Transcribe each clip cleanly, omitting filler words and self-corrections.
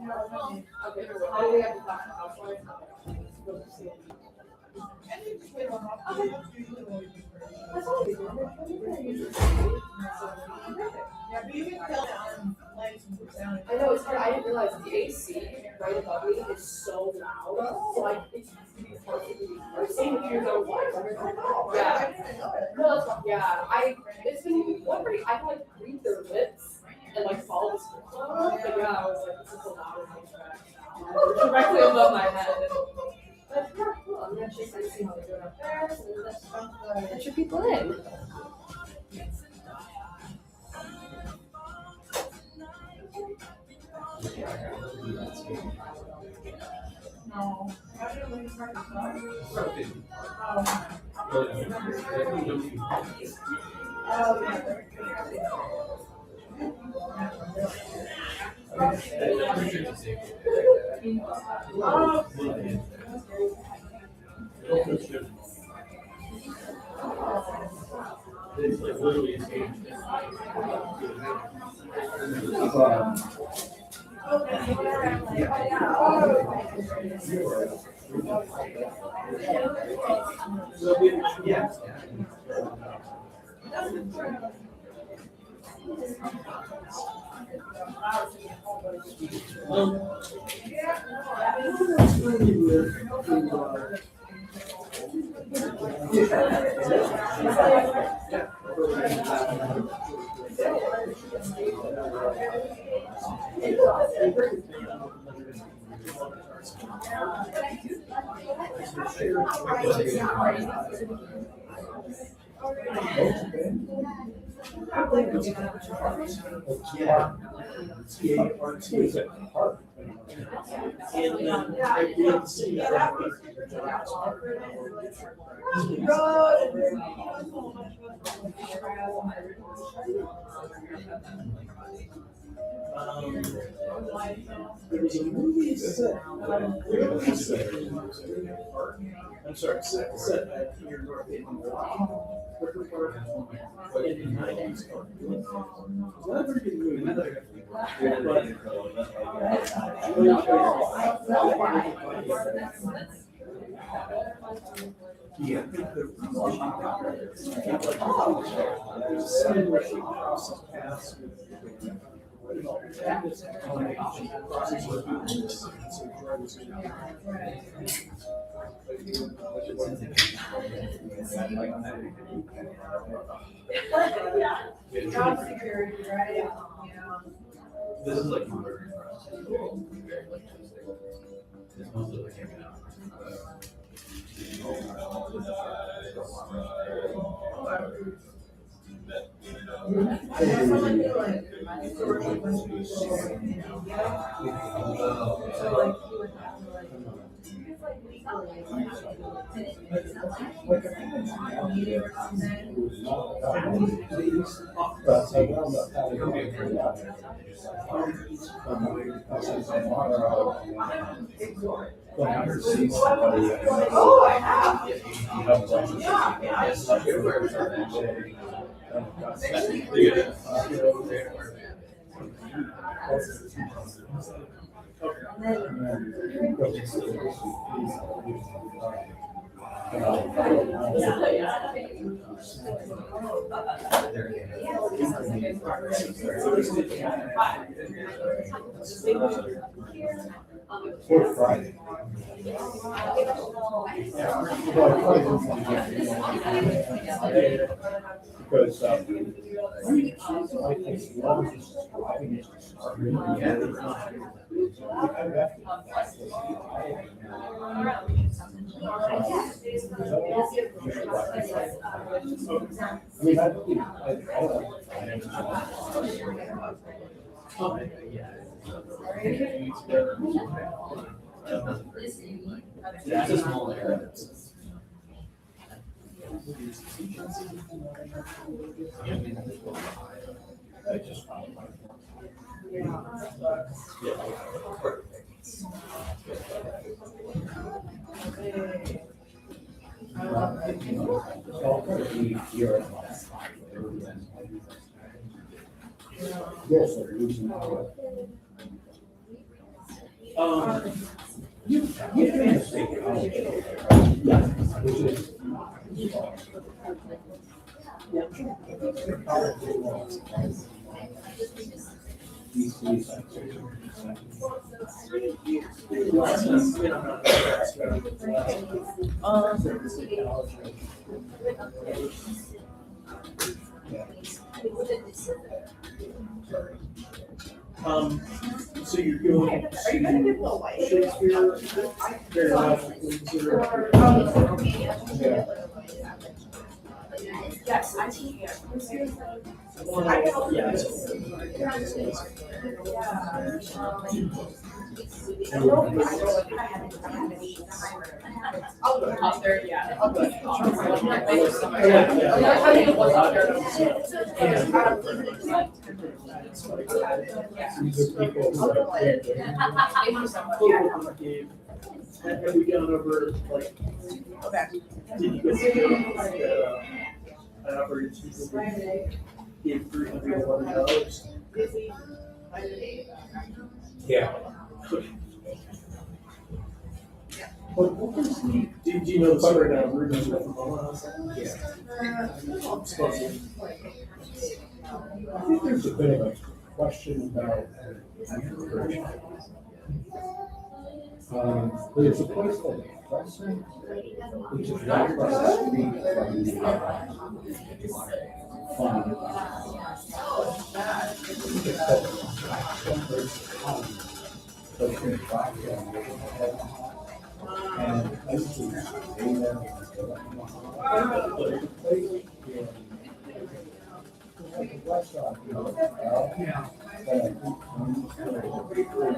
I know it's hard. I didn't realize the AC right above me is so loud. So like it's or same with yours on one. Yeah. No, that's fine. Yeah. It's been wondering. I can like read their lips and like follow the script. But yeah, I was like, this is so loud and directly above my head. But yeah, cool. I'm gonna check and see how they're doing up there. So let your people in. No. It's like literally There was a movie set. I'm sorry, set at here north in Milwaukee. In the 90s. Not a very good movie. Yeah, the scene where she crosses paths with Job security, right? Yeah. This is like very it's mostly like hanging out. Oh, I have. Fourth Friday. Because It's a small area. yes, they're using You can say college. Yeah. Which is. So you're going to Shakespeare, very often, Yes, I can. I'll go out there, yeah. I'll go Have we gone over, like, did you guys see I offered to give $311? Yeah. Do you know the story about Ruben's from Omaha? Yeah. Supposedly. I think there's a bit of a question about encouragement. There's a place called Crescent, which is right across the street from the fund. So it's in Black and I used to stay there. But it's a place where like a restaurant, you know, that I think comes to a place where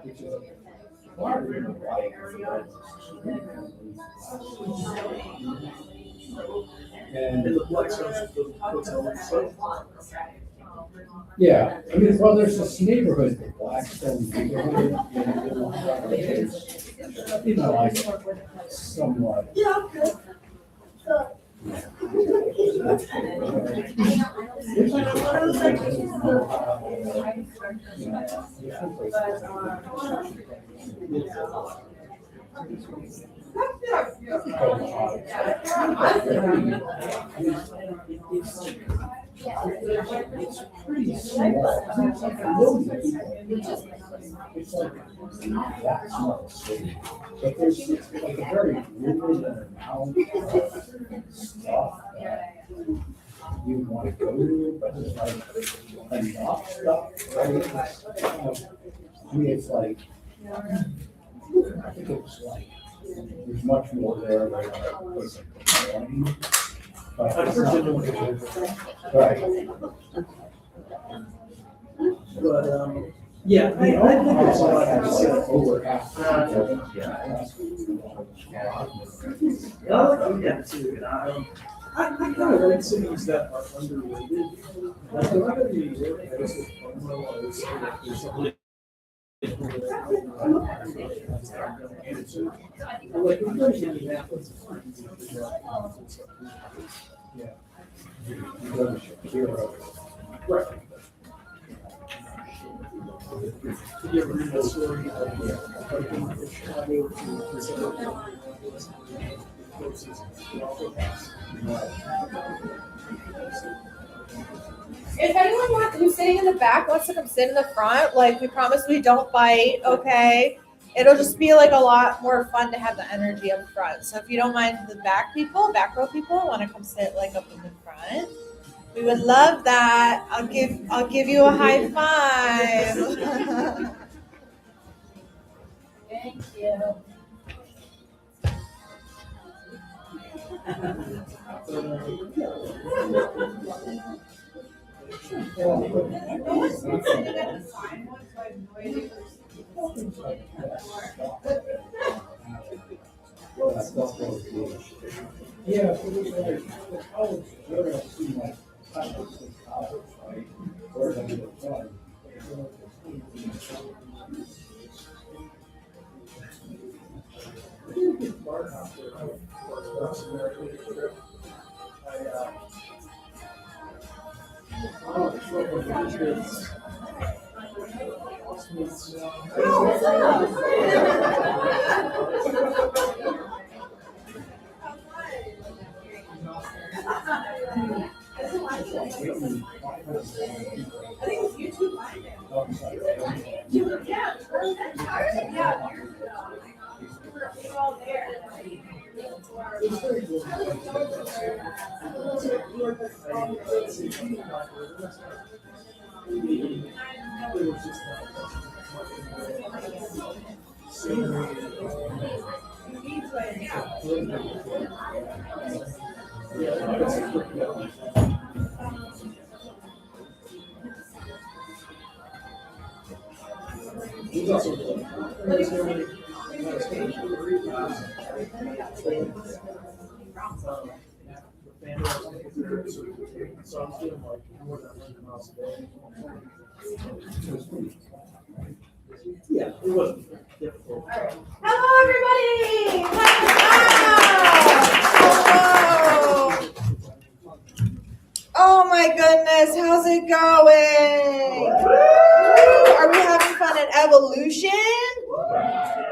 which is larger than life. And the Blackstone's hotel itself. Yeah, I mean, well, there's this neighborhood, the Blackstone neighborhood, you know, like somewhat. It's pretty small. It's like a million people. It's like not that small city, but there's like a very rural amount of stuff that you want to go to, but there's like enough stuff, right? I mean, it's like, I think it's like, there's much more there than a place like Milwaukee. But it's not, right. But, yeah, I think there's a lot to say. Over half. Yeah, too. I kind of like cities that are underrated. Like, I'm not gonna be really, I guess it's there's something. Like, we're going to Minneapolis. Yeah. You go to Shakira. Right. Did you ever read that story of Chicago to If anyone who's sitting in the back wants to come sit in the front, like we promise we don't bite, okay? It'll just be like a lot more fun to have the energy up front. So if you don't mind the back row people want to come sit like up in the front, we would love that. I'll give you a high five. Thank you. Yeah, so there's like, the college, you're gonna see like, kind of the college, right? Where they get done. So I was doing like more than 100 miles a day. Yeah, it wasn't difficult. Hello, everybody! Wow! Hello! Oh my goodness, how's it going? Are we having fun at Evolution?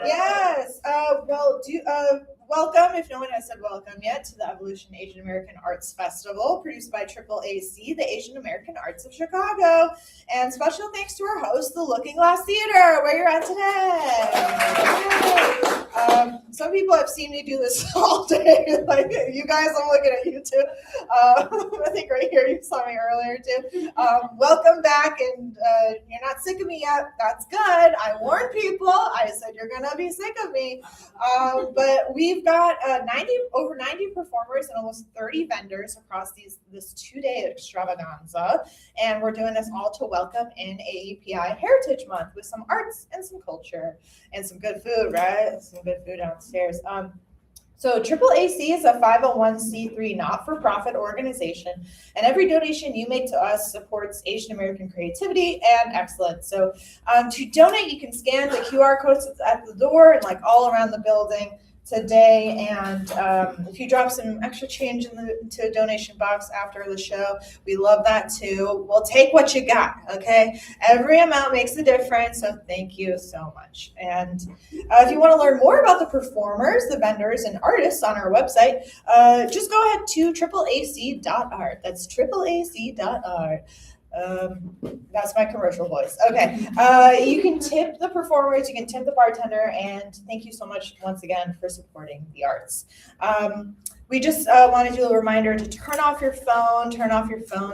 Yes. Welcome, if no one has said welcome yet, to the Evolution Asian American Arts Festival, produced by AAAC, the Asian American Arts of Chicago. And special thanks to our host, the Looking Glass Theater, where you're at today. Some people have seen me do this all day. Like you guys, I'm looking at you too. I think right here you saw me earlier too. Welcome back, and you're not sick of me yet. That's good. I warned people. I said you're gonna be sick of me. But we've got over 90 performers and almost 30 vendors across this 2-day extravaganza, and we're doing this all to welcome in AAPI Heritage Month with some arts and some culture and some good food, right? Some good food downstairs. So AAAC is a 501c3 not-for-profit organization, and every donation you make to us supports Asian American creativity and excellence. So to donate, you can scan the QR codes at the door and like all around the building today, and if you drop some extra change into a donation box after the show, we love that too. We'll take what you got, okay? Every amount makes a difference, so thank you so much. And if you want to learn more about the performers, the vendors, and artists on our website, just go ahead to AAAC.art. That's AAAC.art. That's my commercial voice. Okay. You can tip the performers, you can tip the bartender, and thank you so much once again for supporting the arts. We just want to do a reminder to turn off your phone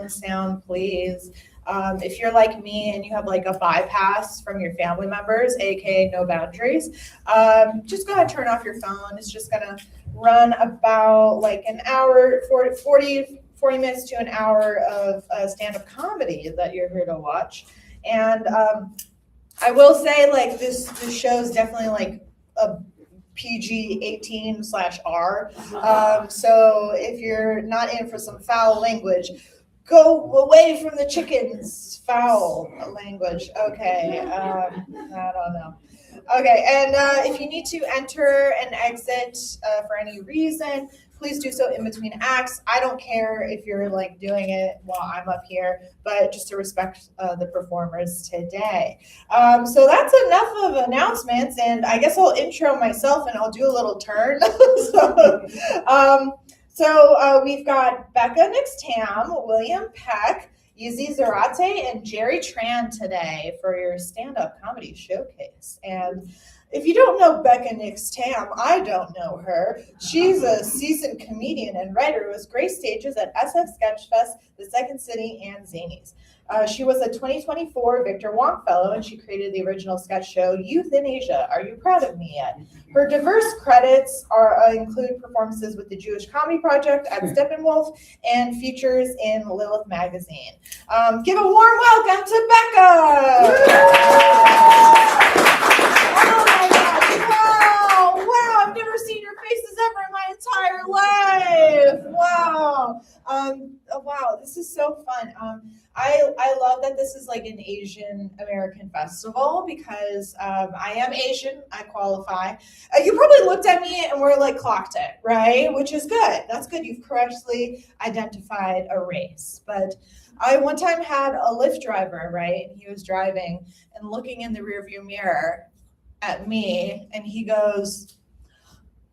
sound, please. If you're like me and you have like a bypass from your family members, aka no boundaries, just go ahead and turn off your phone. It's just gonna run about like an hour, 40 minutes to an hour of stand-up comedy that you're here to watch. And I will say, like, this show is definitely like a PG-18/R. So if you're not in for some foul language, go away from the chickens. Foul language. Okay. I don't know. Okay, and if you need to enter and exit for any reason, please do so in between acts. I don't care if you're like doing it while I'm up here, but just to respect the performers today. So that's enough of announcements, and I guess I'll intro myself and I'll do a little turn. So we've got Becca Nix-Tam, William Peck, Yzzy Zarate, and Jerry Tran today for your stand-up comedy showcase. And if you don't know Becca Nix-Tam, I don't know her. She's a seasoned comedian and writer who has graced stages at SF Sketchfest, the Second City, and Zanies. She was a 2024 Victor Wong Fellow, and she created the original sketch show Youth in Asia. Are you proud of me yet? Her diverse credits include performances with the Jewish Comedy Project at Steppenwolf and features in Lilith magazine. Give a warm welcome to Becca! Oh my God! Wow! I've never seen your faces ever in my entire life. Wow. Wow, this is so fun. I love that this is like an Asian American festival because I am Asian. I qualify. You probably looked at me and were like clocked it, right? Which is good. That's good. You've correctly identified a race. But I one time had a Lyft driver, right? He was driving and looking in the rearview mirror at me, and he goes,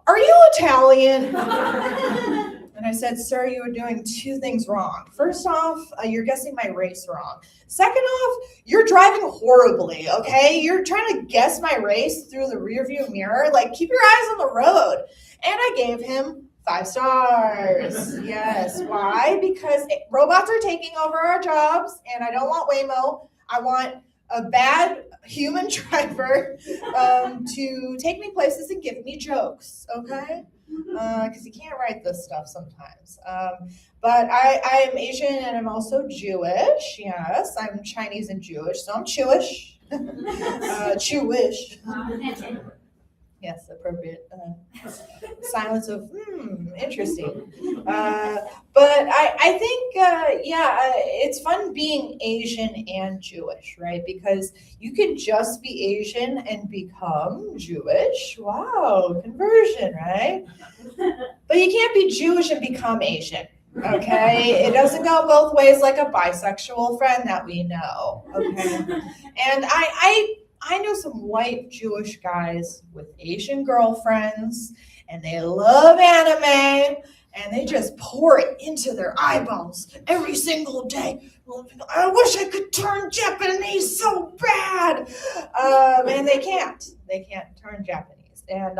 "Are you Italian?" And I said, "Sir, you are doing two things wrong. First off, you're guessing my race wrong. Second off, you're driving horribly, okay? You're trying to guess my race through the rearview mirror. Like, keep your eyes on the road." And I gave him 5 stars. Yes. Why? Because robots are taking over our jobs, and I don't want Waymo. I want a bad human driver to take me places and give me jokes, okay? Because you can't write this stuff sometimes. But I am Asian and I'm also Jewish. Yes, I'm Chinese and Jewish, so I'm Jewish. Jewish. Yes, appropriate. Silence of, interesting. But I think, it's fun being Asian and Jewish, right? Because you can just be Asian and become Jewish. Wow, conversion, right? But you can't be Jewish and become Asian, okay? It doesn't go both ways like a bisexual friend that we know, okay? And I know some white Jewish guys with Asian girlfriends, and they love anime, and they just pour it into their eyeballs every single day. I wish I could turn Japanese so bad. And they can't. They can't turn Japanese. And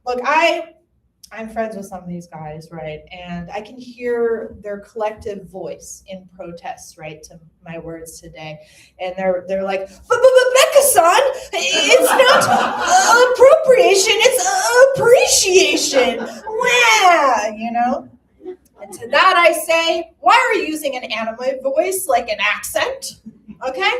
look, I'm friends with some of these guys, right? And I can hear their collective voice in protest, right, to my words today. And they're like, Becca-san, it's not appropriation, it's appreciation. Wow, you know? And to that I say, why are you using an anime voice like an accent? Okay?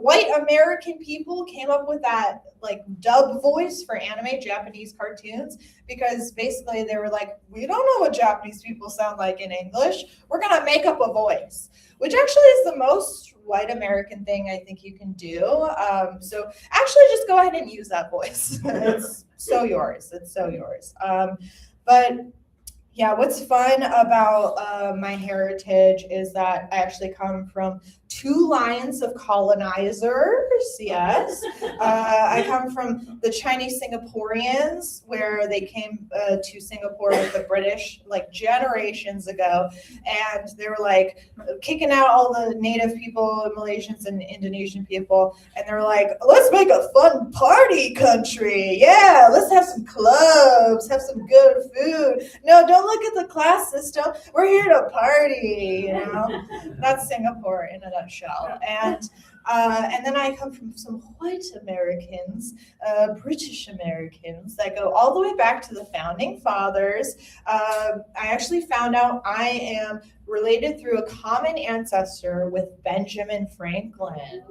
White American people came up with that like dub voice for anime Japanese cartoons because basically they were like, we don't know what Japanese people sound like in English. We're gonna make up a voice, which actually is the most white American thing I think you can do. So actually just go ahead and use that voice. It's so yours. It's so yours. But yeah, what's fun about my heritage is that I actually come from 2 lines of colonizers, yes. I come from the Chinese Singaporeans, where they came to Singapore with the British like generations ago, and they were like kicking out all the native people, Malaysians and Indonesian people, and they were like, let's make a fun party country. Yeah, let's have some clubs, have some good food. No, don't look at the class system. We're here to party, you know? That's Singapore in a nutshell. And then I come from some white Americans, British Americans that go all the way back to the founding fathers. I actually found out I am related through a common ancestor with Benjamin Franklin.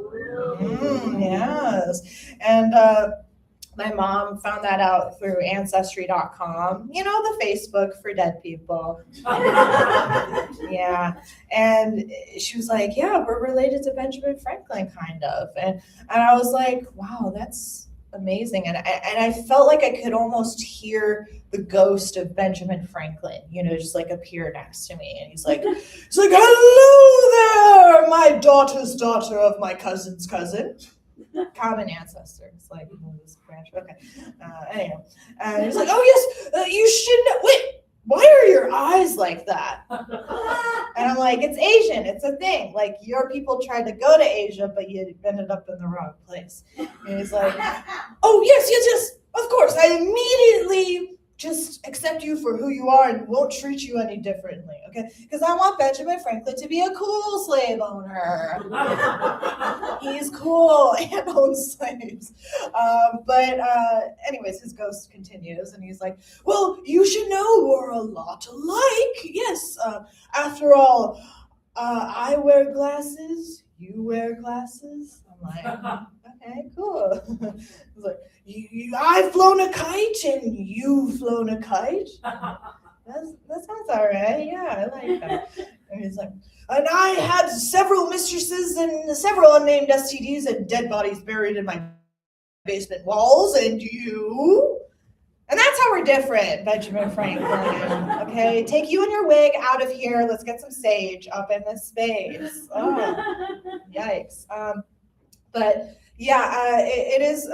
Yes. And my mom found that out through Ancestry.com, you know, the Facebook for dead people. Yeah. And she was like, yeah, we're related to Benjamin Franklin, kind of. And I was like, wow, that's amazing. And I felt like I could almost hear the ghost of Benjamin Franklin, you know, just like appear next to me. And he's like, hello there, my daughter's daughter of my cousin's cousin. Common ancestor. It's like this branch. Okay. Anyhow, he's like, oh yes, you should know. Wait, why are your eyes like that? And I'm like, it's Asian. It's a thing. Like your people tried to go to Asia, but you ended up in the wrong place. And he's like, oh yes. Of course. I immediately just accept you for who you are and won't treat you any differently, okay? Because I want Benjamin Franklin to be a cool slave owner. He's cool and owns slaves. But anyways, his ghost continues and he's like, well, you should know we're a lot alike. Yes, after all, I wear glasses, you wear glasses. I'm I'm like, okay, cool. He's like, I've flown a kite and you've flown a kite. That sounds all right. Yeah, I like that. And he's like, and I had several mistresses and several unnamed STDs and dead bodies buried in my basement walls, and you? And that's how we're different, Benjamin Franklin. Okay, take you and your wig out of here. Let's get some sage up in this space. Oh, yikes. But yeah, it is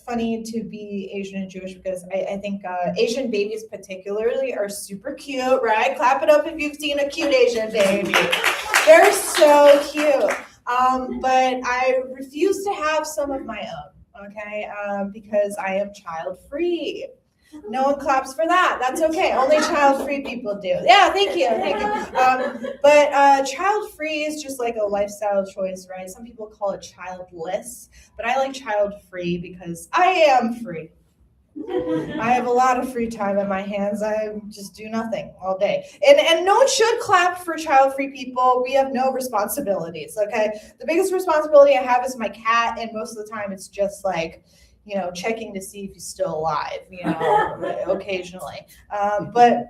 funny to be Asian and Jewish because I think Asian babies particularly are super cute, right? Clap it up if you've seen a cute Asian baby. They're so cute. But I refuse to have some of my own, okay? Because I am child-free. No one claps for that. That's okay. Only child-free people do. Yeah, thank you. But child-free is just like a lifestyle choice, right? Some people call it childless, but I like child-free because I am free. I have a lot of free time in my hands. I just do nothing all day. And no one should clap for child-free people. We have no responsibilities, okay? The biggest responsibility I have is my cat, and most of the time it's just like, checking to see if he's still alive, occasionally. But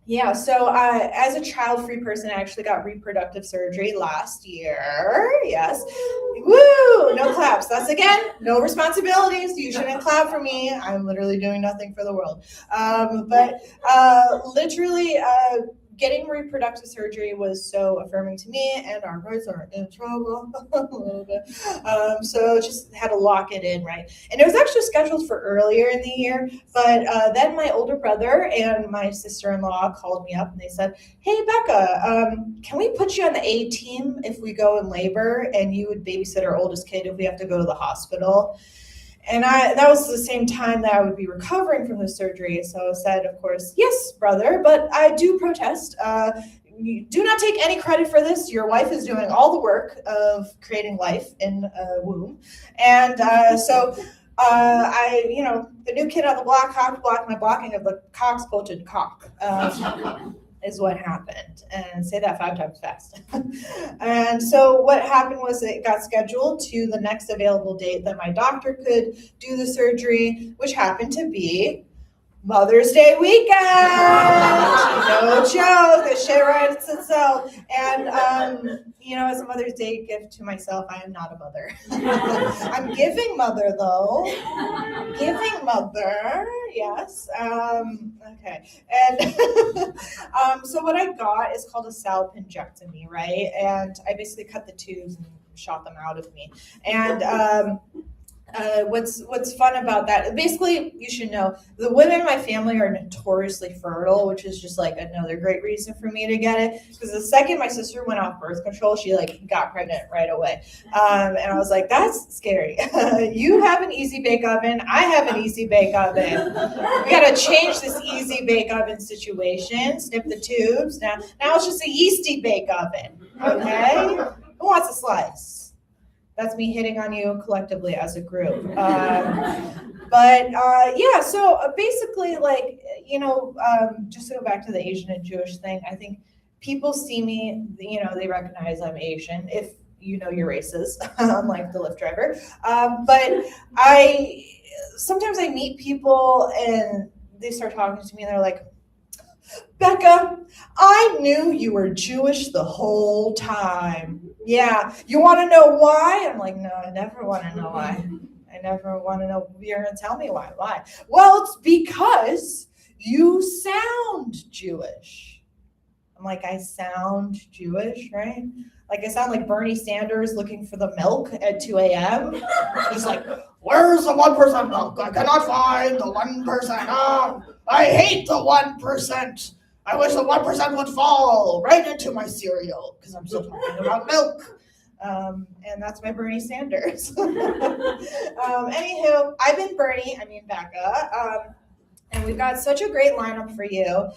yeah, so as a child-free person, I actually got reproductive surgery last year. Yes. Woo! No claps. That's again, no responsibilities. You shouldn't clap for me. I'm literally doing nothing for the world. But literally, getting reproductive surgery was so affirming to me, and our hearts are in trouble a little bit. So just had to lock it in, right? And it was actually scheduled for earlier in the year, but then my older brother and my sister-in-law called me up and they said, hey, Becca, can we put you on the A team if we go in labor, and you would babysit our oldest kid if we have to go to the hospital? And that was the same time that I would be recovering from the surgery. So I said, of course, yes, brother, but I do protest. You do not take any credit for this. Your wife is doing all the work of creating life in a womb. And so the new kid on the block, cock block, my blocking of the cock-spoted cock. Is what happened, and say that 5 times fast. And so what happened was it got scheduled to the next available date that my doctor could do the surgery, which happened to be Mother's Day weekend. No joke, the shit writes itself. And as a Mother's Day gift to myself, I am not a mother. I'm giving mother though. Giving mother, yes. Okay. And so what I got is called a salpingectomy, right? And I basically cut the tubes and shot them out of me. And what's fun about that, basically, you should know, the women in my family are notoriously fertile, which is just like another great reason for me to get it, because the second my sister went off birth control, she got pregnant right away. And I was like, that's scary. You have an Yzzy bake oven, I have an Yzzy bake oven. We gotta change this Yzzy bake oven situation, snip the tubes. Now it's just a yeasty bake oven, okay? Who wants a slice? That's me hitting on you collectively as a group. So basically, just to go back to the Asian and Jewish thing, I think people see me, they recognize I'm Asian, if your races, unlike the Lyft driver. But sometimes I meet people and they start talking to me and they're like, Becca, I knew you were Jewish the whole time. Yeah, you want to know why? I'm like, no, I never want to know why. I never want to know. You're going to tell me why. Why? Well, it's because you sound Jewish. I'm like, I sound Jewish, right? Like I sound like Bernie Sanders looking for the milk at 2 a.m. He's like, where's the 1% milk? I cannot find the 1%. Oh, I hate the 1%. I wish the 1% would fall right into my cereal because I'm still talking about milk. And that's my Bernie Sanders. Anywho, I've been Becca. And we've got such a great lineup for you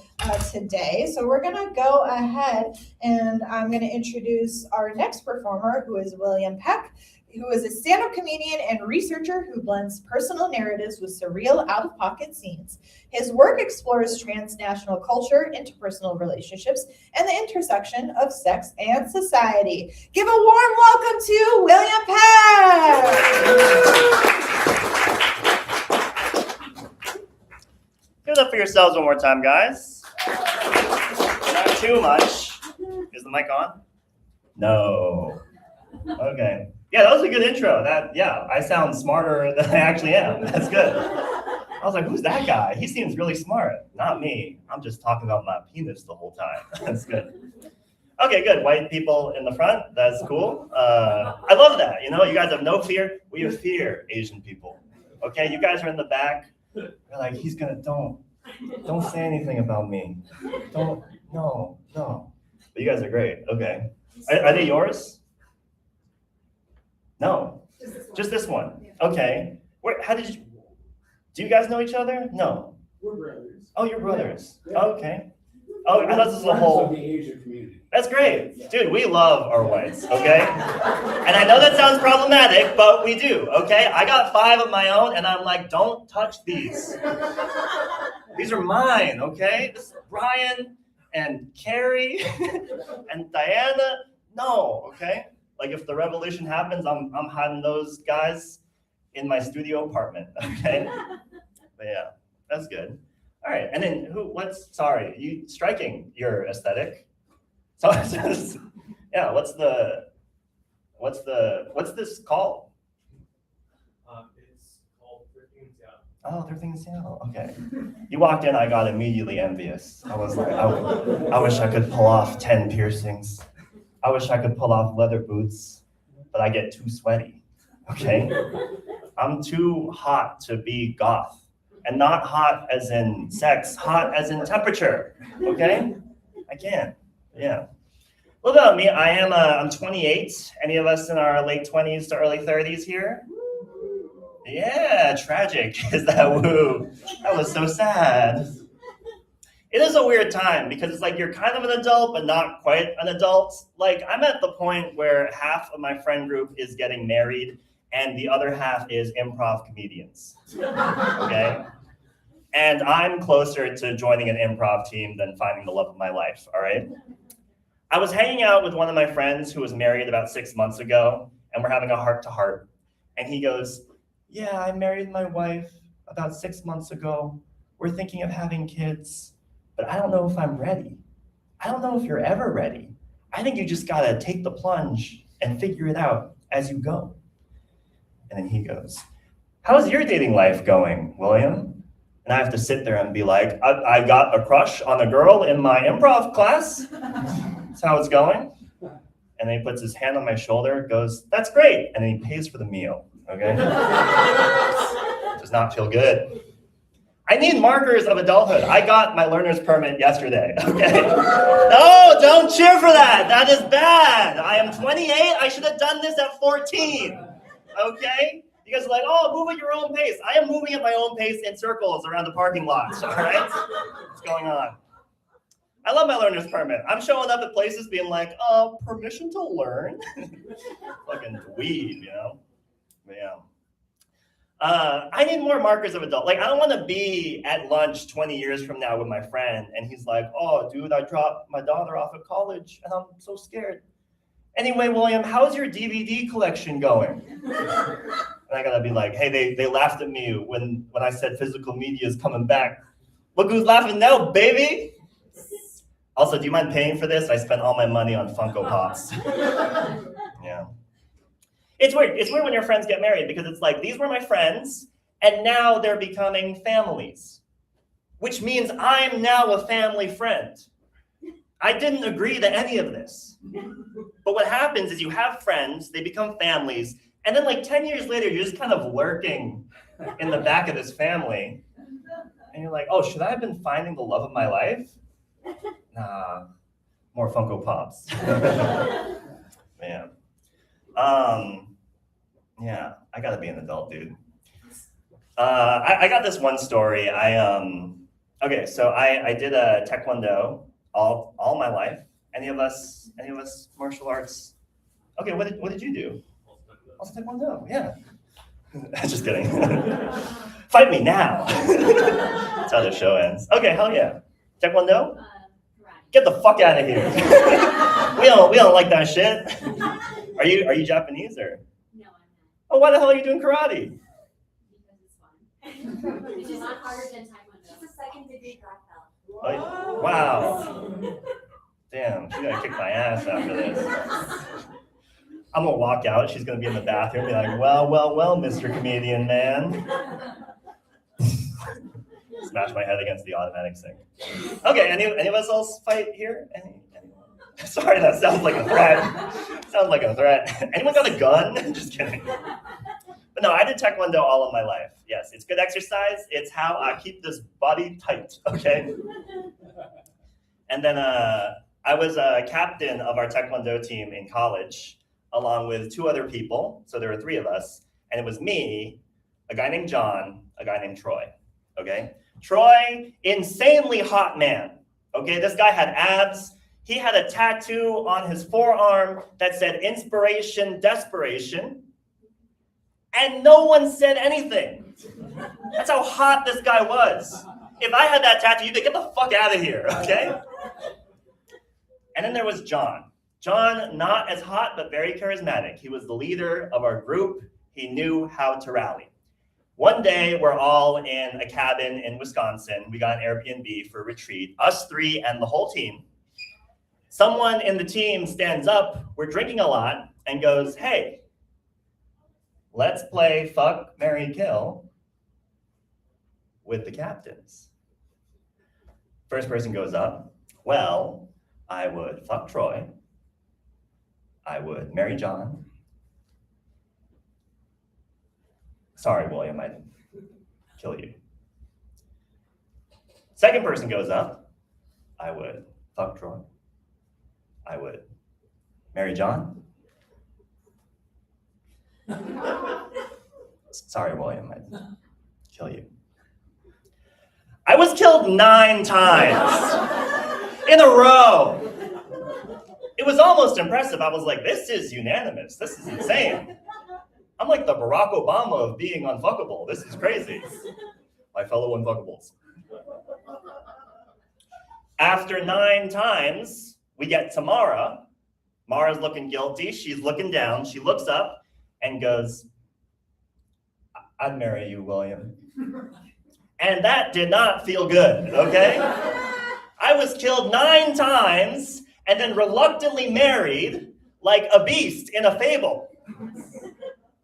today. So we're going to go ahead and I'm going to introduce our next performer, who is William Peck, who is a stand-up comedian and researcher who blends personal narratives with surreal, out-of-pocket scenes. His work explores transnational culture, interpersonal relationships, and the intersection of sex and society. Give a warm welcome to William Peck! Give it up for yourselves one more time, guys. Not too much. Is the mic on? No. Okay. Yeah, that was a good intro. I sound smarter than I actually am. That's good. I was like, who's that guy? He seems really smart. Not me. I'm just talking about my penis the whole time. That's good. Okay, good. White people in the front. That's cool. I love that. You know, you guys have no fear. We have fear, Asian people. Okay, you guys are in the back. You're like, he's gonna, don't say anything about me. No. But you guys are great. Okay. Are they yours? No, just this one. Okay. Do you guys know each other? No. We're brothers. Oh, you're brothers. Okay. Oh, I thought this was a whole. The Asian community. That's great. Dude, we love our whites, okay? And I know that sounds problematic, but we do, okay? I got 5 of my own, and I'm like, don't touch these. These are mine, okay? This is Brian and Carrie and Diana. No, okay? Like if the revolution happens, I'm hiding those guys in my studio apartment, okay? But yeah, that's good. All right, and then you striking your aesthetic. So yeah, what's this called? It's called Thrifting in Seattle. Oh, Thrifting in Seattle, okay. You walked in, I got immediately envious. I was like, I wish I could pull off 10 piercings. I wish I could pull off leather boots, but I get too sweaty, okay? I'm too hot to be goth, and not hot as in sex, hot as in temperature, okay? I can't, yeah. A little bit about me, I'm 28. Any of us in our late 20s to early 30s here? Yeah, tragic is that woo. That was so sad. It is a weird time because it's like you're kind of an adult, but not quite an adult. Like I'm at the point where half of my friend group is getting married and the other half is improv comedians, okay? And I'm closer to joining an improv team than finding the love of my life, all right? I was hanging out with one of my friends who was married about 6 months ago, and we're having a heart-to-heart. And he goes, yeah, I married my wife about 6 months ago. We're thinking of having kids. But I don't know if I'm ready. I don't know if you're ever ready. I think you just gotta take the plunge and figure it out as you go. And then he goes, how's your dating life going, William? And I have to sit there and be like, I got a crush on a girl in my improv class. That's how it's going. And then he puts his hand on my shoulder, goes, that's great. And then he pays for the meal, okay? Does not feel good. I need markers of adulthood. I got my learner's permit yesterday, okay? No, don't cheer for that. That is bad. I am 28. I should have done this at 14, okay? You guys are like, oh, move at your own pace. I am moving at my own pace in circles around the parking lot, all right? What's going on? I love my learner's permit. I'm showing up at places being like, permission to learn? Fucking dweeb, you know? But yeah. I need more markers of adult. Like, I don't want to be at lunch 20 years from now with my friend, and he's like, oh, dude, I dropped my daughter off at college, and I'm so scared. Anyway, William, how's your DVD collection going? And I gotta be like, hey, they laughed at me when I said physical media is coming back. Look who's laughing now, baby. Also, do you mind paying for this? I spent all my money on Funko Pops. Yeah. It's weird. It's weird when your friends get married because it's like, these were my friends, and now they're becoming families, which means I'm now a family friend. I didn't agree to any of this. But what happens is you have friends, they become families, and then like 10 years later, you're just kind of lurking in the back of this family. And you're like, oh, should I have been finding the love of my life? Nah, more Funko Pops. Man. Yeah, I gotta be an adult, dude. I got this one story. Okay, so I did a Taekwondo all my life. Any of us martial arts? Okay, what did you do? Also Taekwondo, yeah. Just kidding. Fight me now. That's how the show ends. Okay, hell yeah. Taekwondo? Karate. Get the fuck out of here. we don't like that shit. Are you Japanese or? No, I'm not. Oh, why the hell are you doing karate? Because it's fun. It's just not harder than Taekwondo. She's a second-degree black belt. Oh, wow. Damn, she's gonna kick my ass after this. I'm gonna walk out. She's gonna be in the bathroom, be like, well, Mr. Comedian Man. Smash my head against the automatic sink. Okay, any of us else fight here? Anyone? Sorry, that sounds like a threat. Sounds like a threat. Anyone got a gun? Just kidding. But no, I did Taekwondo all of my life. Yes, it's good exercise. It's how I keep this body tight, okay? And then I was a captain of our Taekwondo team in college, along with 2 other people. So there were 3 of us. And it was me, a guy named John, a guy named Troy, okay? Troy, insanely hot man, okay? This guy had abs. He had a tattoo on his forearm that said inspiration, desperation. And no one said anything. That's how hot this guy was. If I had that tattoo, you'd be, get the fuck out of here, okay? And then there was John. John, not as hot, but very charismatic. He was the leader of our group. He knew how to rally. One day, we're all in a cabin in Wisconsin. We got an Airbnb for a retreat, us 3 and the whole team. Someone in the team stands up, we're drinking a lot, and goes, hey, let's play fuck, marry, kill with the captains. First person goes up, well, I would fuck Troy. I would marry John. Sorry, William, I'd kill you. Second person goes up. I would fuck Troy. I would marry John. Sorry, William, I'd kill you. I was killed 9 times in a row. It was almost impressive. I was like, this is unanimous. This is insane. I'm like the Barack Obama of being unfuckable. This is crazy. My fellow unfuckables. After 9 times, we get to Mara. Mara's looking guilty. She's looking down. She looks up and goes, I'd marry you, William. And that did not feel good, okay? I was killed 9 times and then reluctantly married like a beast in a fable.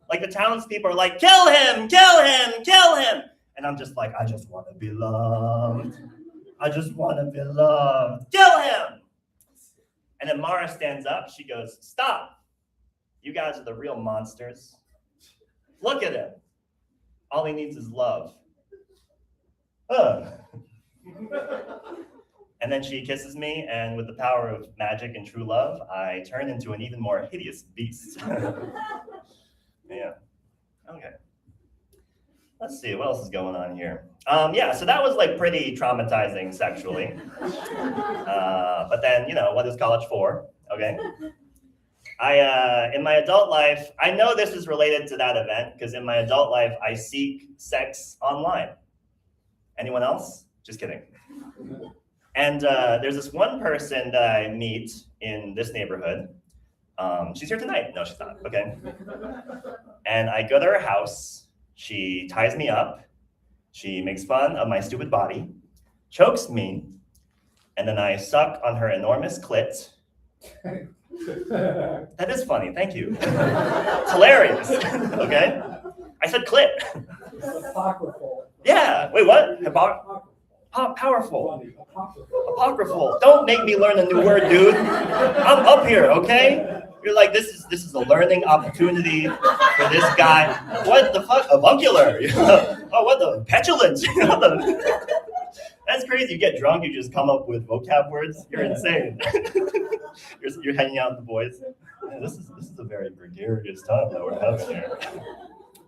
Like the townspeople are like, kill him, kill him, kill him. And I'm just like, I just want to be loved. I just want to be loved. Kill him. And then Mara stands up. She goes, stop. You guys are the real monsters. Look at him. All he needs is love. Ugh. And then she kisses me, and with the power of magic and true love, I turn into an even more hideous beast. Yeah. Okay. Let's see, what else is going on here? Yeah, so that was like pretty traumatizing sexually. But then, you know, what is college for? Okay. In my adult life, I know this is related to that event because in my adult life, I seek sex online. Anyone else? Just kidding. And there's this one person that I meet in this neighborhood. She's here tonight. No, she's not. Okay. And I go to her house. She ties me up. She makes fun of my stupid body, chokes me, and then I suck on her enormous clit. That is funny. Thank you. It's hilarious. Okay. I said clit. Apocryphal. Yeah. Wait, what? Powerful. Apocryphal. Don't make me learn a new word, dude. I'm up here, okay? You're like, this is a learning opportunity for this guy. What the fuck? Avuncular. Oh, what the petulance? That's crazy. You get drunk, you just come up with vocab words. You're insane. You're hanging out with the boys. Man, this is a very gregarious time that we're having here.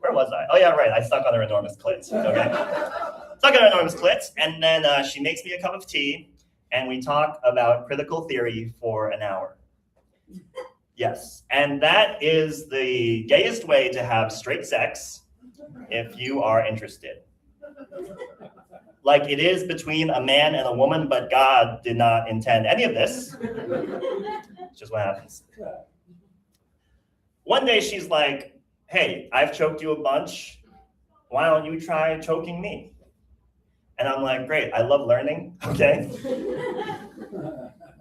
Where was I? Oh yeah, right. I stuck on her enormous clit. Okay. Stuck on her enormous clit, and then she makes me a cup of tea, and we talk about critical theory for an hour. Yes, and that is the gayest way to have straight sex if you are interested. Like it is between a man and a woman, but God did not intend any of this. It's just what happens. One day she's like, hey, I've choked you a bunch. Why don't you try choking me? And I'm like, great, I love learning, okay?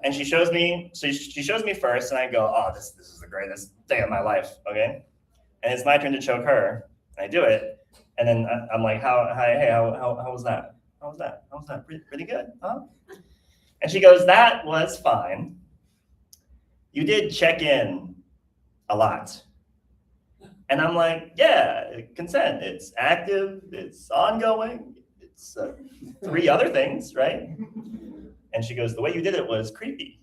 And she shows me, so she shows me first, and I go, oh, this is the greatest day of my life, okay? And it's my turn to choke her, and I do it, and then I'm like, how was that? How was that? Pretty good, huh? And she goes, that was fine. You did check in a lot. And I'm like, yeah, consent, it's active, it's ongoing, it's 3 other things, right? And she goes, the way you did it was creepy.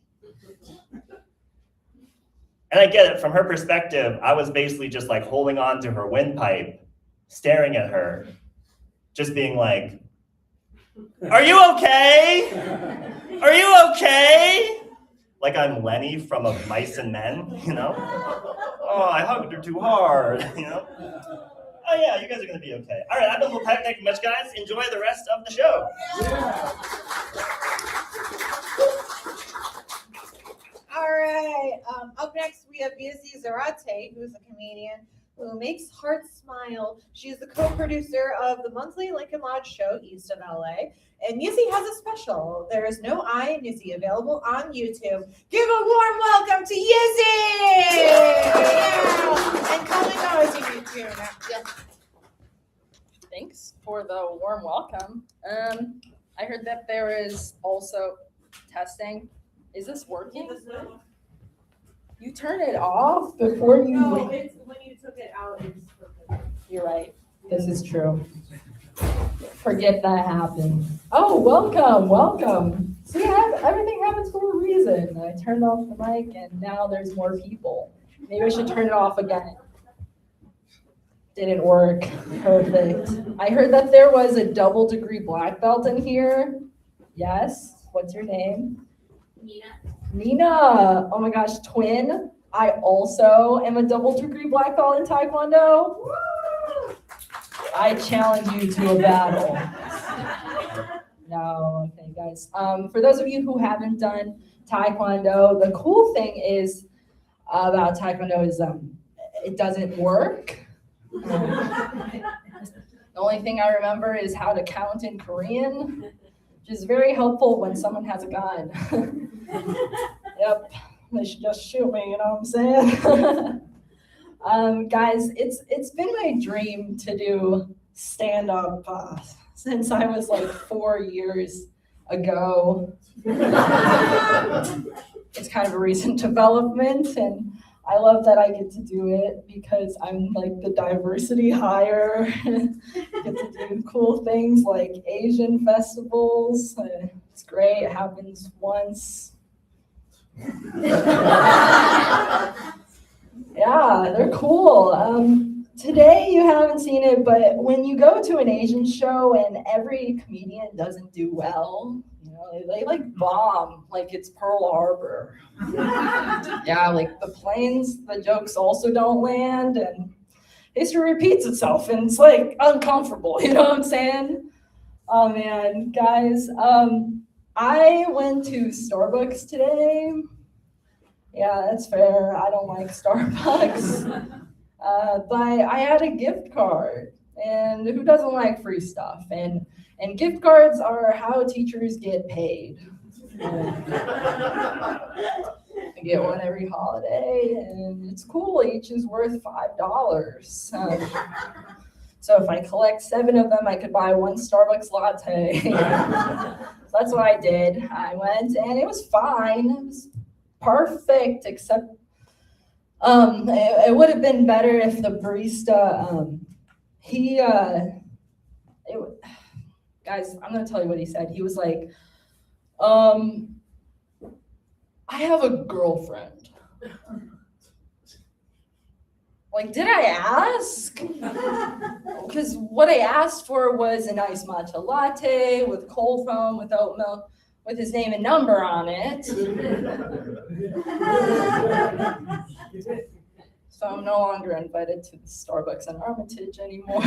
And I get it, from her perspective, I was basically just like holding on to her windpipe, staring at her, just being like, are you okay? Are you okay? Like I'm Lenny from Of Mice and Men, you know? Oh, I hugged her too hard, you know? Oh yeah, you guys are gonna be okay. All right, I've been Paik. Thank you much, guys. Enjoy the rest of the show. Yeah. All right. Up next, we have Yzzy Zarate, who's a comedian who makes hearts smile. She's the co-producer of the monthly Lincoln Lodge show, East of LA. And Yzzy has a special. There is no I in Yzzy, available on YouTube. Give a warm welcome to Yzzy! Yeah. And Colleen knows you need to now. Yeah. Thanks for the warm welcome. I heard that there is also testing. Is this working? You turn it off before you. No, it's when you took it out. It's You're right. This is true. Forget that happened. Oh, welcome. See, everything happens for a reason. I turned off the mic and now there's more people. Maybe I should turn it off again. Didn't work. Perfect. I heard that there was a double degree black belt in here. Yes. What's your name? Nina. Oh my gosh, twin. I also am a double degree black belt in Taekwondo. Woo! I challenge you to a battle. No, okay, guys. For those of you who haven't done Taekwondo, the cool thing is about Taekwondo is it doesn't work. The only thing I remember is how to count in Korean, which is very helpful when someone has a gun. Yep, they should just shoot me, you know what I'm saying? Guys, it's been my dream to do stand-up since I was like 4 years ago. It's kind of a recent development, and I love that I get to do it because I'm like the diversity hire. Get to do cool things like Asian festivals. It's great. It happens once. Yeah, they're cool. Today you haven't seen it, but when you go to an Asian show and every comedian doesn't do well, you know, they like bomb like it's Pearl Harbor. Yeah, like the planes, the jokes also don't land, and history repeats itself, and it's like uncomfortable. You know what I'm saying? Oh man, guys, I went to Starbucks today. Yeah, that's fair. I don't like Starbucks. But I had a gift card, and who doesn't like free stuff? And gift cards are how teachers get paid. I get one every holiday, and it's cool. Each is worth $5. So if I collect 7 of them, I could buy 1 Starbucks latte. So that's what I did. I went, and it was fine. It was perfect, except it would have been better if the barista, guys, I'm gonna tell you what he said. He was like, I have a girlfriend. Like, did I ask? Because what I asked for was a nice matcha latte with cold foam, with oat milk. with his name and number on it. So I'm no longer invited to the Starbucks in Armitage anymore.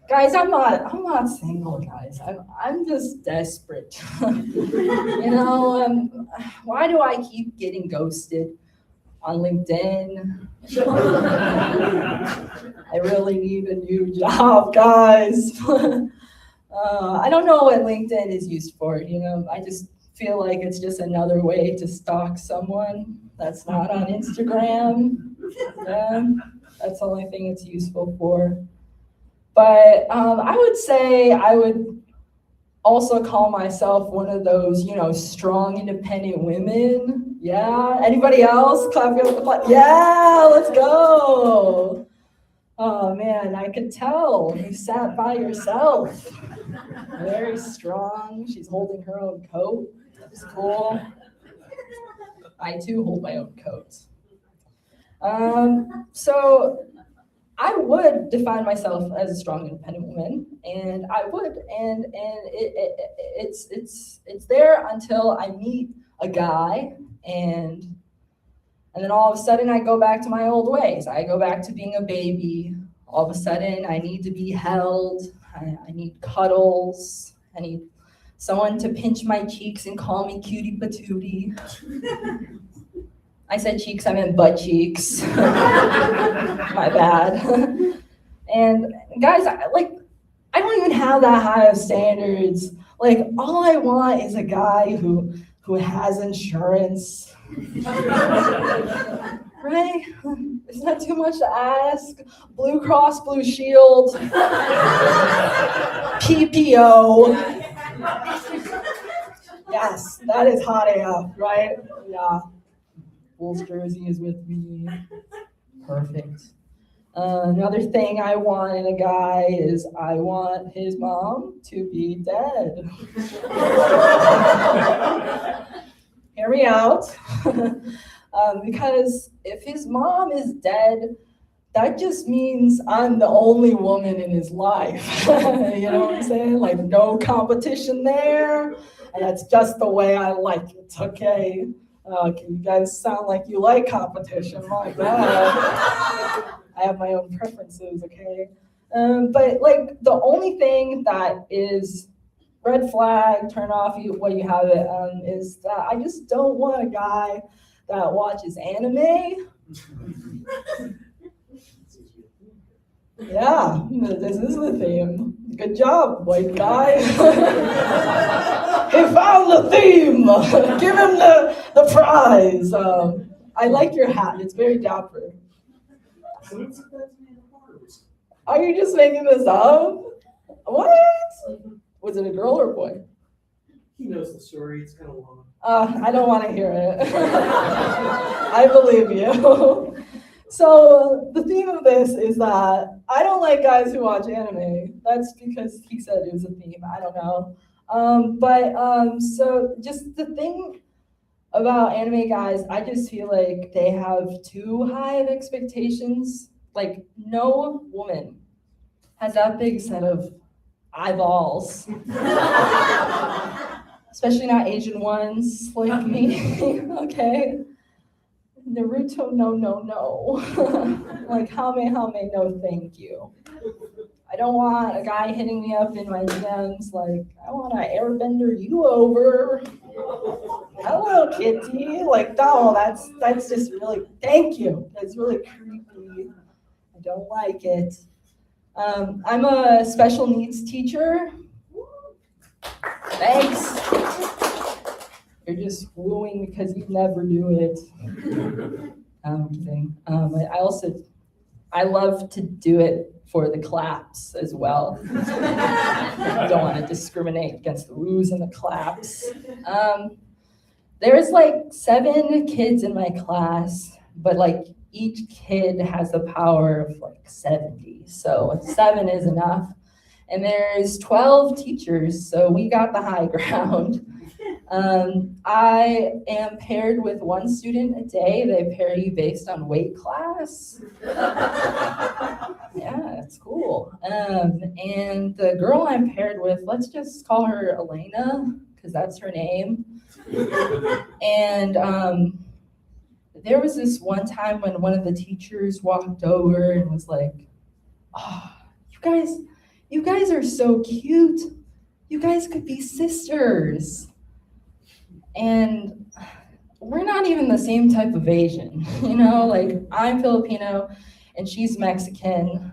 Guys, I'm not single, guys. I'm just desperate. You know, why do I keep getting ghosted on LinkedIn? I really need a new job, guys. I don't know what LinkedIn is used for, you know. I just feel like it's just another way to stalk someone that's not on Instagram. Yeah, that's the only thing it's useful for. But I would say I would also call myself one of those, you know, strong, independent women. Yeah. Anybody else? Clap your hands. Yeah, let's go. Oh man, I could tell you sat by yourself. Very strong. She's holding her own coat. That's cool. I too hold my own coat. So I would define myself as a strong, independent woman, and I would, and it's there until I meet a guy, and then all of a sudden I go back to my old ways. I go back to being a baby. All of a sudden I need to be held. I need cuddles. I need someone to pinch my cheeks and call me cutie patootie. I said cheeks, I meant butt cheeks. My bad. And guys, I don't even have that high of standards. Like, all I want is a guy who has insurance. Right? Isn't that too much to ask? Blue Cross Blue Shield. PPO. Yes, that is hot AF, right? Yeah. Bulls jersey is with me. Perfect. Another thing I want in a guy is I want his mom to be dead. Hear me out. Because if his mom is dead, that just means I'm the only woman in his life. You know what I'm saying? Like, no competition there. And that's just the way I like it, okay? You guys sound like you like competition, my God. I have my own preferences, okay? But like, the only thing that is red flag, turn off what you have it, is that I just don't want a guy that watches anime. Yeah, this is the theme. Good job, white guy. He found the theme. Give him the prize. I like your hat. It's very dapper. Are you just making this up? What? Was it a girl or a boy? He knows the story. It's kind of long. I don't want to hear it. I believe you. So the theme of this is that I don't like guys who watch anime. That's because he said it was a theme. I don't know. So just the thing about anime guys, I just feel like they have too high of expectations. Like, no woman has that big set of eyeballs. Especially not Asian ones like me, okay? Naruto, no. Like, hame, no thank you. I don't want a guy hitting me up in my DMs like, I want to airbender you over. Hello, kitty. Like, no, that's just really, thank you. That's really creepy. I don't like it. I'm a special needs teacher. Thanks. You're just wooing because you never do it. I'm kidding. I love to do it for the claps as well. I don't want to discriminate against the woos and the claps. There's like 7 kids in my class, but like each kid has the power of like 70. So 7 is enough. And there's 12 teachers, so we got the high ground. I am paired with one student a day. They pair you based on weight class. Yeah, it's cool. And the girl I'm paired with, let's just call her Elena, because that's her name. And there was this one time when one of the teachers walked over and was like, "Oh, you guys are so cute. You guys could be sisters." And we're not even the same type of Asian, you know, like I'm Filipino and she's Mexican.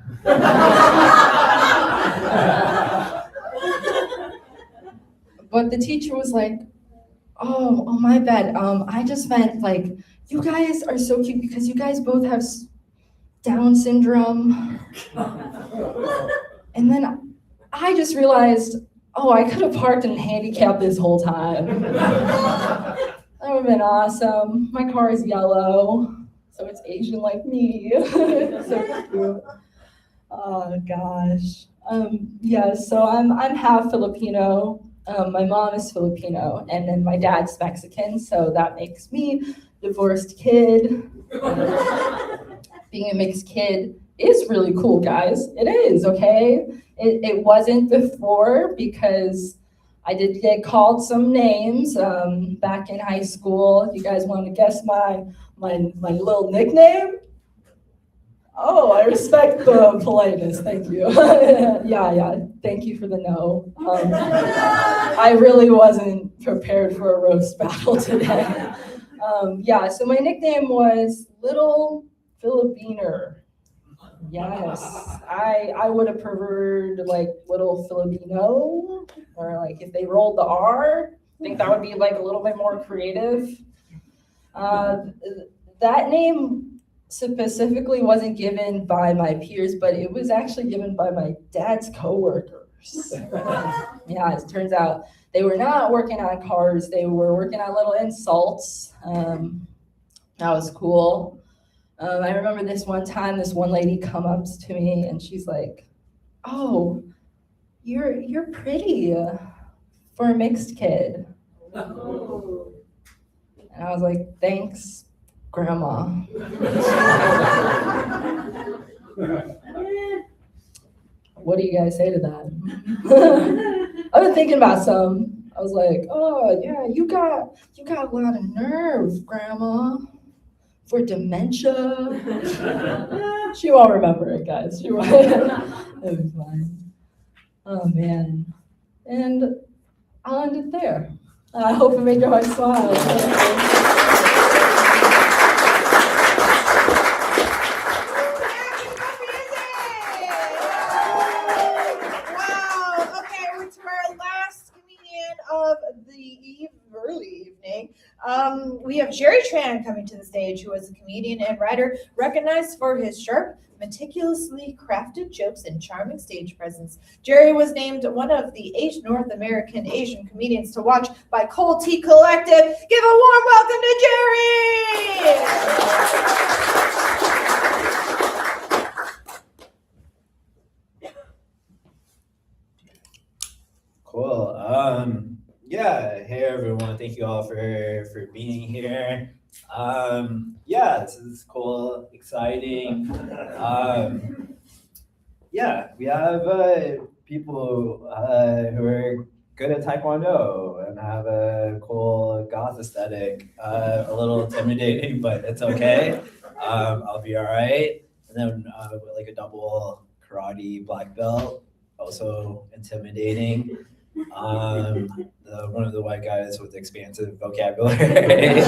But the teacher was like, oh, my bad. I just meant like, you guys are so cute because you guys both have Down syndrome. And then I just realized, oh, I could have parked in handicap this whole time. That would have been awesome. My car is yellow, so it's Asian like me. So cute. Oh gosh. Yeah, so I'm half Filipino. My mom is Filipino, and then my dad's Mexican, so that makes me divorced kid. Being a mixed kid is really cool, guys. It is, okay? It wasn't before because I did get called some names back in high school. You guys want to guess my little nickname? Oh, I respect the politeness. Thank you. Yeah. Thank you for the no. I really wasn't prepared for a roast battle today. Yeah, so my nickname was Little Filipiner. Yes, I would have preferred like Little Filipino, or like if they rolled the R, I think that would be like a little bit more creative. That name specifically wasn't given by my peers, but it was actually given by my dad's coworkers. Yeah, it turns out they were not working on cars, they were working on little insults. That was cool. I remember this one time, this one lady come up to me and she's like, "Oh, you're pretty for a mixed kid." Oh. And I was like, "Thanks, Grandma." What do you guys say to that? I've been thinking about some. I was like, "Oh yeah, you got a lot of nerve, Grandma. For dementia." She won't remember it, guys. She won't. It'll be fine. Oh man. And I'll end it there. I hope it made your heart smile. Wow. Okay, we're to our last comedian of the early evening. We have Jerry Tran coming to the stage, who is a comedian and writer recognized for his sharp, meticulously crafted jokes and charming stage presence. Jerry was named one of the 8 North American Asian comedians to watch by Cold Tea Collective. Give a warm welcome to Jerry! Cool. Yeah. Hey everyone. Thank you all for being here. Yeah, this is cool, exciting. Yeah, we have people who are good at Taekwondo and have a cool goth aesthetic. A little intimidating, but it's okay. I'll be all right. And then like a double karate black belt, also intimidating. One of the white guys with expansive vocabulary,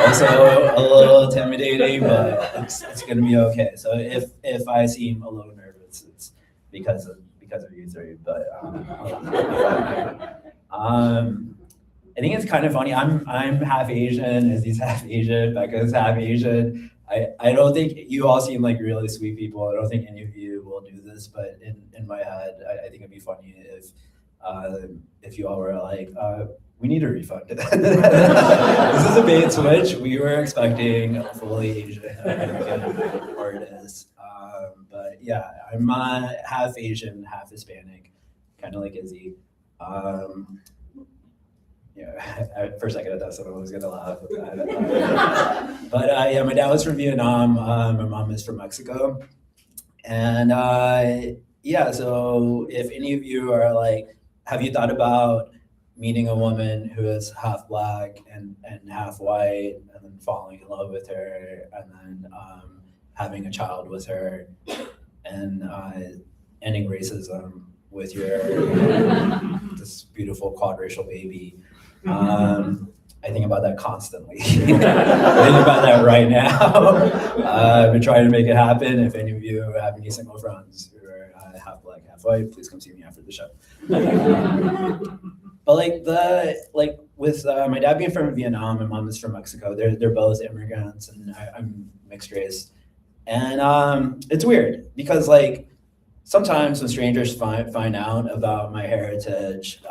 also a little intimidating, but it's gonna be okay. So if I seem a little nervous, it's because of you three. But I think it's kind of funny. I'm half Asian, Izzy's half Asian, Becca's half Asian. I don't think you all seem like really sweet people. I don't think any of you will do this, but in my head, I think it'd be funny if you all were like, we need a refund. This is a bait switch. We were expecting a fully Asian American artist. But yeah, I'm half Asian, half Hispanic, kind of like Yzzy. yeah, at first I thought someone was gonna laugh. But yeah, my dad was from Vietnam. My mom is from Mexico. And yeah, so if any of you are like, have you thought about meeting a woman who is half black and half white, and then falling in love with her, and then having a child with her, and ending racism with your this beautiful quadracial baby? I think about that constantly. I think about that right now. I've been trying to make it happen. If any of you have any single friends who are half black, half white, please come see me after the show. But with my dad being from Vietnam, my mom is from Mexico. They're both immigrants, and I'm mixed race. And it's weird because like sometimes when strangers find out about my heritage,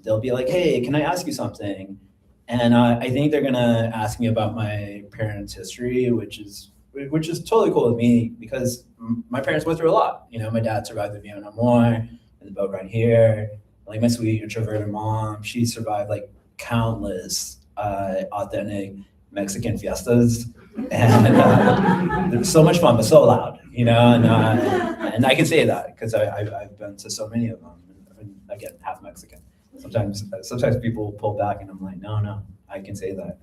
they'll be like, "Hey, can I ask you something?" And I think they're gonna ask me about my parents' history, which is totally cool with me because my parents went through a lot. You know, my dad survived the Vietnam War and the boat right here. Like my sweet introverted mom, she survived like countless authentic Mexican fiestas, and it was so much fun, but so loud, you know. And I can say that because I've been to so many of them. And again, half Mexican. Sometimes people pull back, and I'm like, no, I can say that.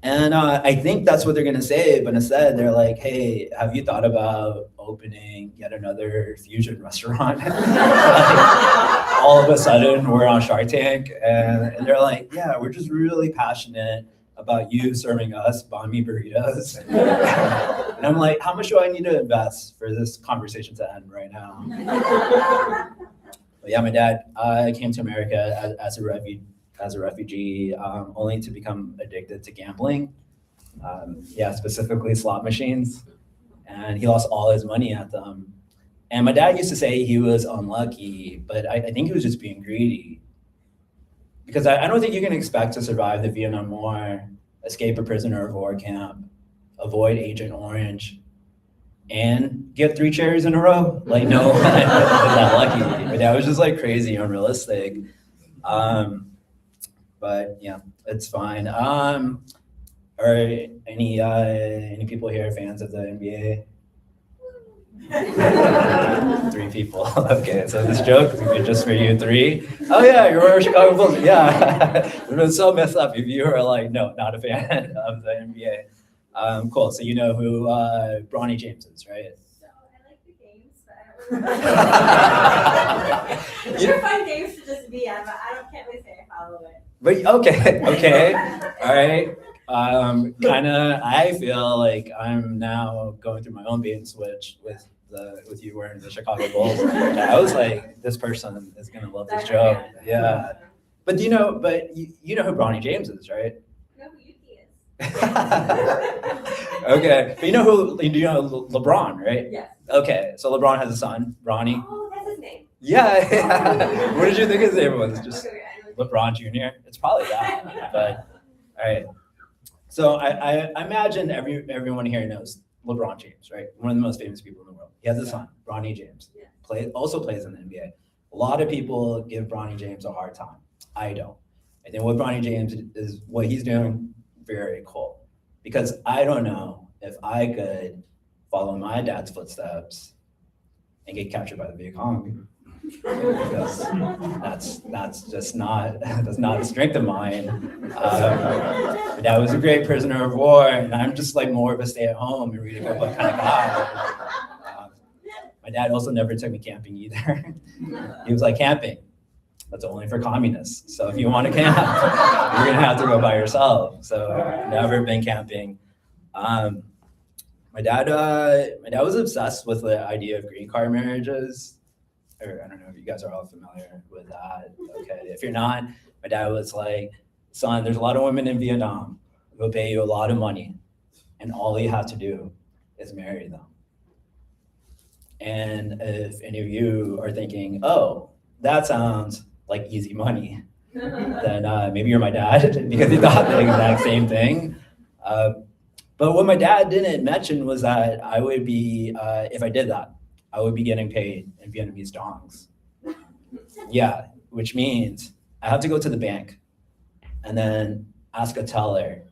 And I think that's what they're gonna say, but instead they're like, "Hey, have you thought about opening yet another fusion restaurant?" Like, all of a sudden, we're on Shark Tank, and they're like, "Yeah, we're just really passionate about you serving us banh mi burritos." And I'm like, "How much do I need to invest for this conversation to end right now?" But yeah, my dad came to America as a refugee, only to become addicted to gambling. Specifically slot machines, and he lost all his money at them. And my dad used to say he was unlucky, but I think he was just being greedy. Because I don't think you can expect to survive the Vietnam War, escape a prisoner of war camp, avoid Agent Orange, and get 3 cherries in a row. Like, no, I'm not that lucky. My dad was just like crazy unrealistic. But yeah, it's fine. Are any people here fans of the NBA? 3 people. Okay, so this joke is just for you 3. Oh yeah, you're a Chicago Bulls. Yeah, it was so messed up if you were like, no, not a fan of the NBA. Cool. So you know who Bronny James is, right? So I like the games, but I don't really. They're fun games to just be at, but can't really say I follow it. But okay, all right. I feel like I'm now going through my own bait and switch with you wearing the Chicago Bulls. I was like, this person is gonna love this joke. Yeah. But you know who Bronny James is, right? I know who Yzzy is. Okay, but you know LeBron, right? Yes. Okay, so LeBron has a son, Bronny. Oh, that's his name. Yeah. What did you think his name was? Just Okay, I know. LeBron Jr. It's probably that. But all right. So I imagine everyone here knows LeBron James, right? One of the most famous people in the world. He has a son, Bronny James. Yeah. Also plays in the NBA. A lot of people give Bronny James a hard time. I don't. I think what Bronny James is what he's doing, very cool. Because I don't know if I could follow my dad's footsteps and get captured by the Viet Cong. Because that's just not a strength of mine. My dad was a great prisoner of war, and I'm just like more of a stay-at-home and read a good book kind of guy. My dad also never took me camping either. He was like, camping, that's only for communists. So if you want to camp, you're gonna have to go by yourself. So I've never been camping. My dad was obsessed with the idea of green card marriages. Or I don't know if you guys are all familiar with that. Okay, if you're not, my dad was like, son, there's a lot of women in Vietnam who will pay you a lot of money, and all you have to do is marry them. And if any of you are thinking, oh, that sounds like easy money, then maybe you're my dad because he thought the exact same thing. But what my dad didn't mention was that I would be, if I did that, I would be getting paid in Vietnamese dongs. Yeah, which means I have to go to the bank and then ask a teller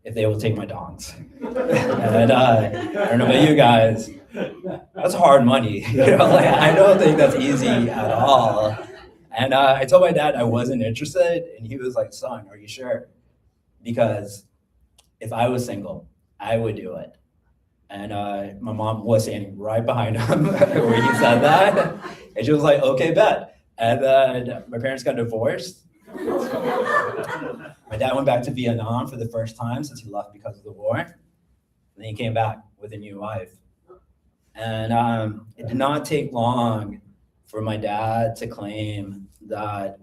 if they will take my dongs. And I don't know about you guys, that's hard money. Like, I don't think that's easy at all. And I told my dad I wasn't interested, and he was like, "Son, are you sure?" Because if I was single, I would do it. And my mom was standing right behind him where he said that. And she was like, "Okay, bet." And then my parents got divorced. My dad went back to Vietnam for the first time since he left because of the war. And then he came back with a new wife. And it did not take long for my dad to claim that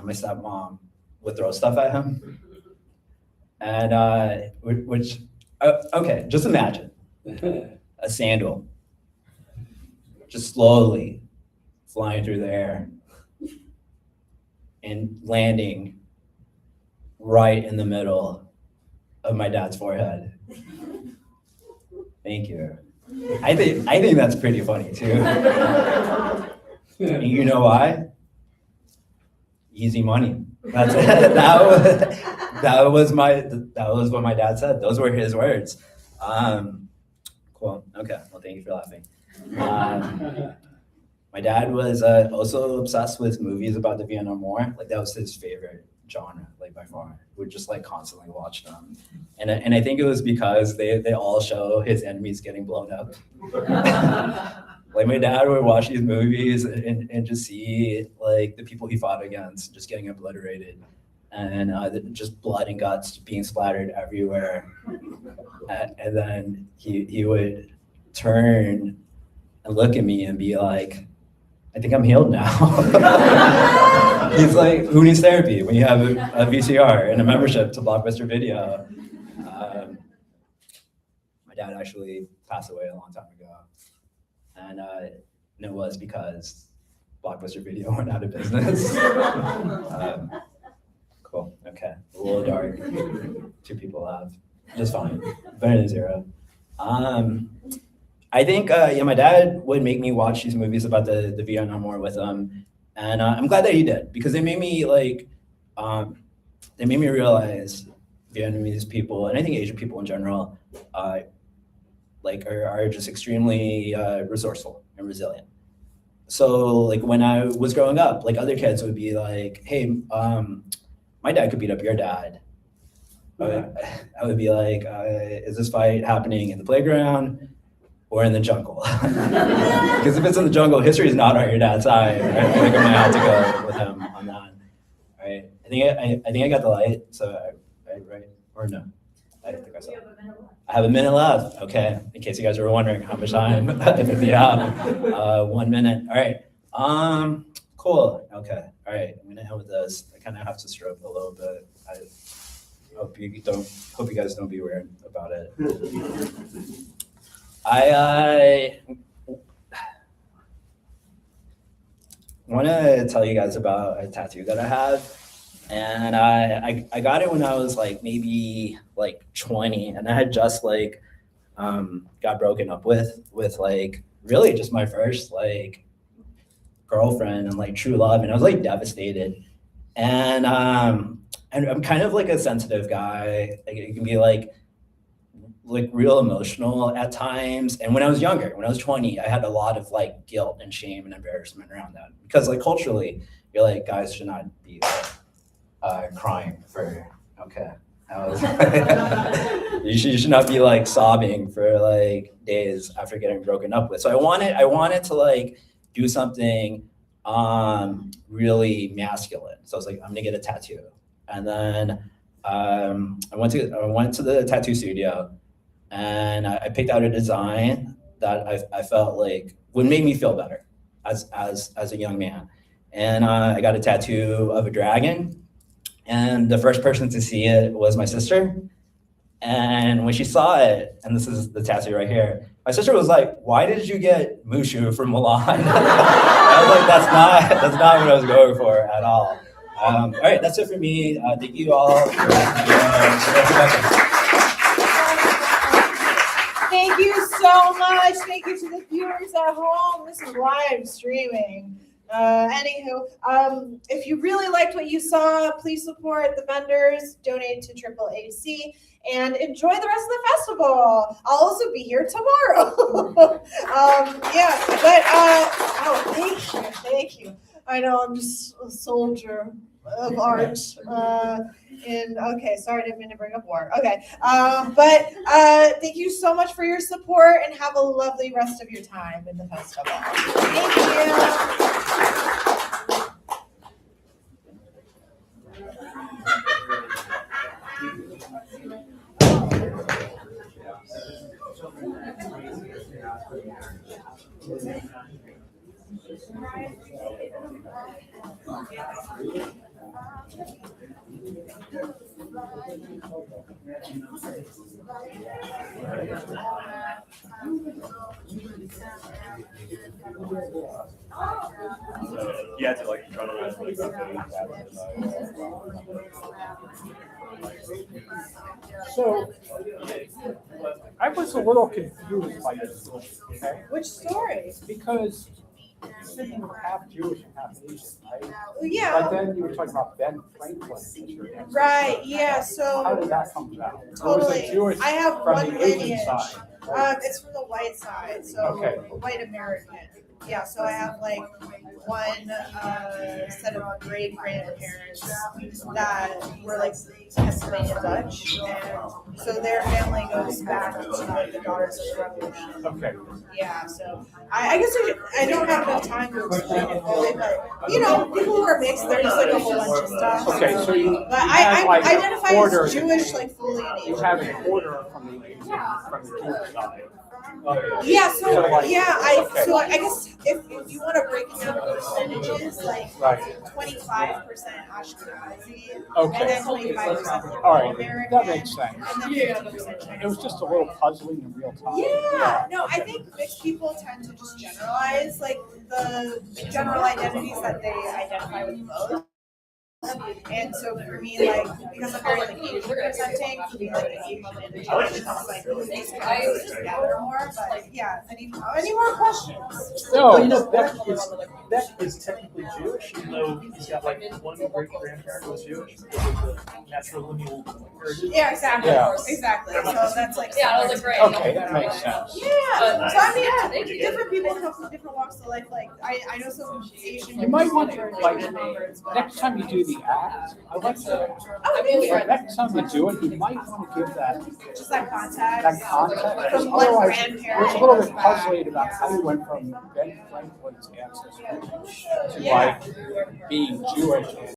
my stepmom would throw stuff at him. And okay, just imagine a sandal just slowly flying through the air and landing right in the middle of my dad's forehead. Thank you. I think that's pretty funny too. And you know why? Easy money. That's it. That was what my dad said. Those were his words. Cool. Okay. Well, thank you for laughing. My dad was also obsessed with movies about the Vietnam War. Like that was his favorite genre, like by far. Would just like constantly watch them, and I think it was because they all show his enemies getting blown up. Like my dad would watch these movies and just see like the people he fought against just getting obliterated, and just blood and guts being splattered everywhere. And then he would turn and look at me and be like, "I think I'm healed now." He's like, "Who needs therapy when you have a VCR and a membership to Blockbuster Video?" My dad actually passed away a long time ago. And it was because Blockbuster Video went out of business. Cool, okay, a little dark. 2 people laughed, just fine, better than 0. I think, my dad would make me watch these movies about the Vietnam War with him. And I'm glad that he did, because they made me realize Vietnamese people, and I think Asian people in general, are just extremely resourceful and resilient. So like when I was growing up, like other kids would be like, "Hey, my dad could beat up your dad." I would be like, "Is this fight happening in the playground or in the jungle?" Because if it's in the jungle, history is not on your dad's side. Right? I think I might have to go with him on that. Right? I think I got the light. So right or no? I think I saw. I have a minute left. Okay, in case you guys were wondering how much time we have. 1 minute. All right. Cool. Okay. All right. I'm gonna end with this. I kind of have to stroke a little bit. I hope you guys don't be weird about it. I want to tell you guys about a tattoo that I have. And I got it when I was maybe 20, and I had just got broken up with really just my first girlfriend and true love, and I was devastated. And I'm kind of a sensitive guy. It can be real emotional at times. And when I was younger, when I was 20, I had a lot of guilt and shame and embarrassment around that, because culturally you're guys should not be crying for, okay. You should not be sobbing for days after getting broken up with. So I wanted to do something really masculine. So I was I'm gonna get a tattoo. And then I went to the tattoo studio, and I picked out a design that I felt would make me feel better as a young man. And I got a tattoo of a dragon. And the first person to see it was my sister. And when she saw it, and this is the tattoo right here, my sister was like, "Why did you get Mushu from Milan?" I was like, that's not what I was going for at all. All right, that's it for me. Thank you all. Thank you so much. Thank you to the viewers at home. This is live streaming. Anywho, if you really liked what you saw, please support the vendors, donate to AAAC, and enjoy the rest of the festival. I'll also be here tomorrow. Thank you. I know I'm just a soldier of art. Sorry, I didn't mean to bring up war. Okay, thank you so much for your support and have a lovely rest of your time in the festival. Thank you. You had to like run around like So, I was a little confused by this story, okay? Which story? Because you said you were half Jewish and half Asian, right? Yeah. But then you were talking about Ben Franklin as your ancestor. Right. Yeah. How So did that come about? Or was it totally. Jewish I have from one the Asian lineage. side? Right? It's from the white side, so Okay. white American. Yeah, so I have like one set of great grandparents that were like Pennsylvania Dutch, and so their family goes back to like the Daughters of the Revolution. Okay. Yeah, so I guess I don't have enough time to explain it fully, but you know, people who are mixed, they're just like a whole bunch of stuff. Okay, so you But have, I like, identify quarter- as Jewish, like fully in You Asian. have a quarter from the Asian, from the Jewish side. Yeah, so So, like, okay. I guess if you want to break it down to percentages, like Right. 25% Ashkenazi, Okay. and then 25% All right, American, that makes sense. and then 50% Chinese. It was just a little puzzling in real time. Yeah, no, I think mixed people tend to just generalize like the general identities that they identify with most. And so for me, like, because I'm very like Asian presenting, for me, like the Asian image is like these guys together more. But yeah, any more questions? No, Beck is technically Jewish, even though he's got like one great grandparent who's Jewish because of the natural lineal heritage. Yeah, exactly. Yeah. Exactly. So that's like okay, that makes sense. Yeah. So I mean, different people come from different walks of life. Like I know some Asian. You might want to, like, converts, but next time you do the act, I like that. oh, Next time you do it, you might want to give that just that context. that context. From one Otherwise, grandparent. it's a little bit puzzling about how you went from Ben Franklin's ancestry to like being Jewish.